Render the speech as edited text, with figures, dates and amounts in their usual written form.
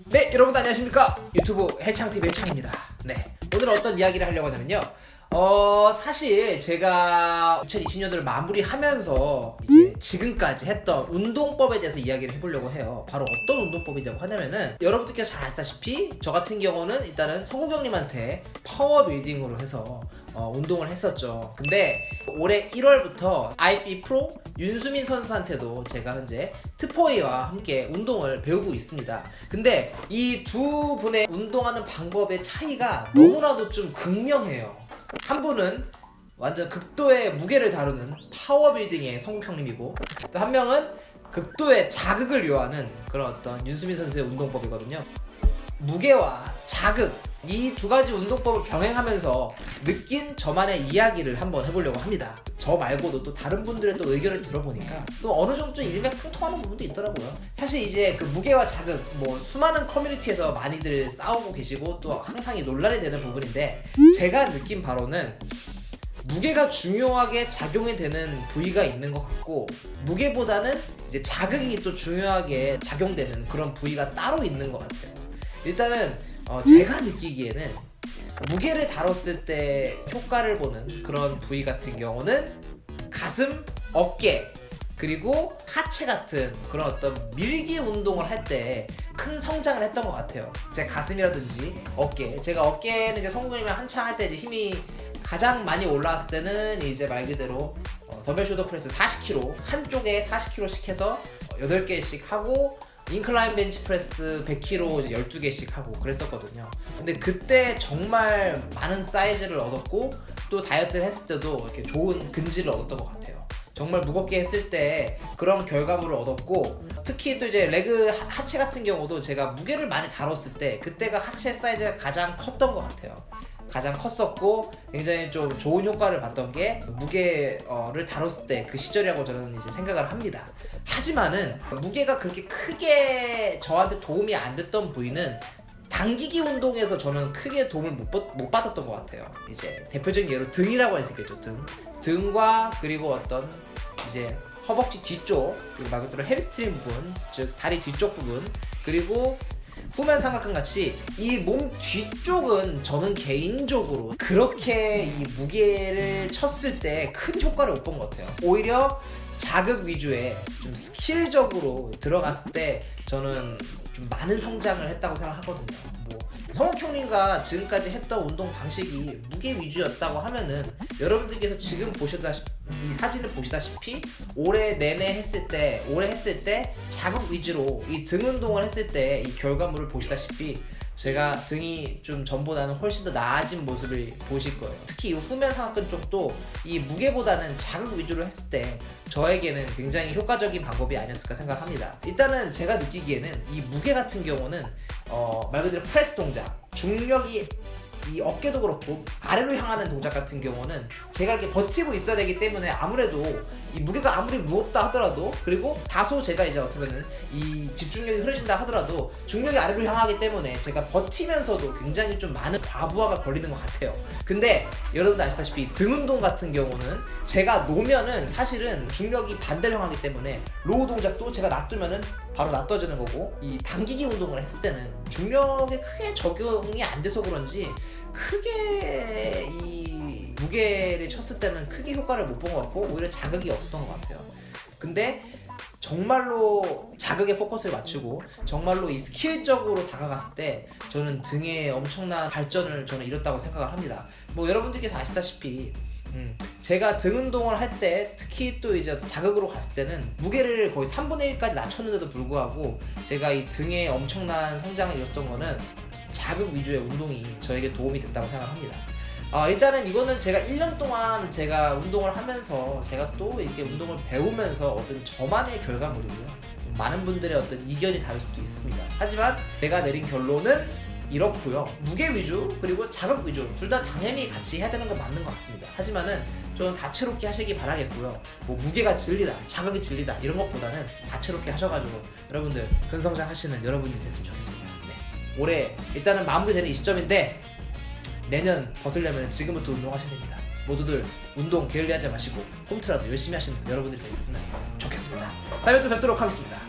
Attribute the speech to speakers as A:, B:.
A: 네, 여러분 안녕하십니까? 유튜브 헬창TV 헬창입니다. 네, 오늘 어떤 이야기를 하려고 하냐면요. 사실 제가 2020년도를 마무리하면서 이제 지금까지 했던 운동법에 대해서 이야기를 해보려고 해요. 바로 어떤 운동법이냐고 하냐면은, 여러분들께서 잘 아시다시피 저 같은 경우는 일단은 성국 형님한테 파워빌딩으로 해서 운동을 했었죠. 근데 올해 1월부터 IB 프로 윤수민 선수한테도 제가 현재 트포이와 함께 운동을 배우고 있습니다. 근데 이 두 분의 운동하는 방법의 차이가 너무나도 좀 극명해요. 한 분은 완전 극도의 무게를 다루는 파워빌딩의 성국 형님이고, 또 한 명은 극도의 자극을 요하는 그런 어떤 윤수민 선수의 운동법이거든요. 무게와 자극, 이 두 가지 운동법을 병행하면서 느낀 저만의 이야기를 한번 해보려고 합니다. 저 말고도 또 다른 분들의 또 의견을 들어보니까 또 어느 정도 일맥상통하는 부분도 있더라고요. 사실 이제 그 무게와 자극, 뭐 수많은 커뮤니티에서 많이들 싸우고 계시고 또 항상 논란이 되는 부분인데, 제가 느낀 바로는 무게가 중요하게 작용이 되는 부위가 있는 것 같고, 무게보다는 이제 자극이 또 중요하게 작용되는 그런 부위가 따로 있는 것 같아요. 일단은 제가 느끼기에는 무게를 다뤘을 때 효과를 보는 그런 부위 같은 경우는 가슴, 어깨, 그리고 하체 같은 그런 어떤 밀기 운동을 할 때 큰 성장을 했던 것 같아요. 제 가슴이라든지 어깨, 제가 어깨는 이제 성국님이랑 한창 할 때 이제 힘이 가장 많이 올라왔을 때는 이제 말 그대로 더벨 숄더 프레스 40kg 한쪽에 40kg씩 해서 8개씩 하고, 인클라인 벤치 프레스 100kg 12개씩 하고 그랬었거든요. 근데 그때 정말 많은 사이즈를 얻었고, 또 다이어트를 했을 때도 이렇게 좋은 근질을 얻었던 것 같아요. 정말 무겁게 했을 때 그런 결과물을 얻었고, 특히 또 이제 레그 하체 같은 경우도 제가 무게를 많이 다뤘을 때 그때가 하체 사이즈가 가장 컸던 것 같아요. 가장 컸었고 굉장히 좀 좋은 효과를 봤던 게 무게를 다뤘을 때 그 시절이라고 저는 이제 생각을 합니다. 하지만은 무게가 그렇게 크게 저한테 도움이 안 됐던 부위는 당기기 운동에서 저는 크게 도움을 못 받았던 것 같아요. 이제 대표적인 예로 등이라고 할 수 있겠죠. 등과 그리고 어떤 이제 허벅지 뒤쪽, 그리고 말 그대로 햄스트링 부분, 즉 다리 뒤쪽 부분, 그리고 후면 삼각근 같이 이 몸 뒤쪽은 저는 개인적으로 그렇게 이 무게를 쳤을 때 큰 효과를 못 본 것 같아요. 오히려 자극 위주의 좀 스킬적으로 들어갔을 때 저는 좀 많은 성장을 했다고 생각하거든요. 뭐 성욱 형님과 지금까지 했던 운동 방식이 무게 위주였다고 하면은, 여러분들께서 지금 이 사진을 보시다시피 올해 했을 때 자극 위주로 이 등 운동을 했을 때 이 결과물을 보시다시피 제가 등이 좀 전보다는 훨씬 더 나아진 모습을 보실 거예요. 특히 이 후면 상악근 쪽도 이 무게보다는 자극 위주로 했을 때 저에게는 굉장히 효과적인 방법이 아니었을까 생각합니다. 일단은 제가 느끼기에는 이 무게 같은 경우는 말 그대로 프레스 동작, 중력이 이 어깨도 그렇고 아래로 향하는 동작 같은 경우는 제가 이렇게 버티고 있어야 되기 때문에, 아무래도 이 무게가 아무리 무겁다 하더라도, 그리고 다소 제가 이제 어떻게 보면 이 집중력이 흐려진다 하더라도 중력이 아래로 향하기 때문에 제가 버티면서도 굉장히 좀 많은 과부하가 걸리는 것 같아요. 근데 여러분들 아시다시피 등 운동 같은 경우는 제가 놓으면은 사실은 중력이 반대로 향하기 때문에 로우 동작도 제가 놔두면은 바로 놔둬지는 거고, 이 당기기 운동을 했을 때는 중력에 크게 적용이 안 돼서 그런지 크게 이 무게를 쳤을 때는 크게 효과를 못 본 것 같고, 오히려 자극이 없었던 것 같아요. 근데 정말로 자극에 포커스를 맞추고 정말로 이 스킬적으로 다가갔을 때 저는 등에 엄청난 발전을 저는 이뤘다고 생각을 합니다. 뭐 여러분들께서 아시다시피 제가 등 운동을 할 때, 특히 또 이제 자극으로 갔을 때는 무게를 거의 3분의 1까지 낮췄는데도 불구하고 제가 이 등에 엄청난 성장을 이뤘던 거는 자극 위주의 운동이 저에게 도움이 됐다고 생각합니다. 일단은 이거는 제가 1년 동안 제가 운동을 하면서 제가 또 이렇게 운동을 배우면서 어떤 저만의 결과물이고요. 많은 분들의 어떤 이견이 다를 수도 있습니다. 하지만 제가 내린 결론은 이렇고요. 무게 위주 그리고 자극 위주 둘 다 당연히 같이 해야 되는 건 맞는 것 같습니다. 하지만은 좀 다채롭게 하시기 바라겠고요. 뭐 무게가 진리다, 자극이 진리다 이런 것보다는 다채롭게 하셔가지고 여러분들 근성장 하시는 여러분들이 됐으면 좋겠습니다. 네. 올해 일단은 마무리되는 이 시점인데, 내년 벗으려면 지금부터 운동하셔야 됩니다. 모두들 운동 게을리하지 마시고 홈트라도 열심히 하시는 여러분들이 됐으면 좋겠습니다. 다음에 또 뵙도록 하겠습니다.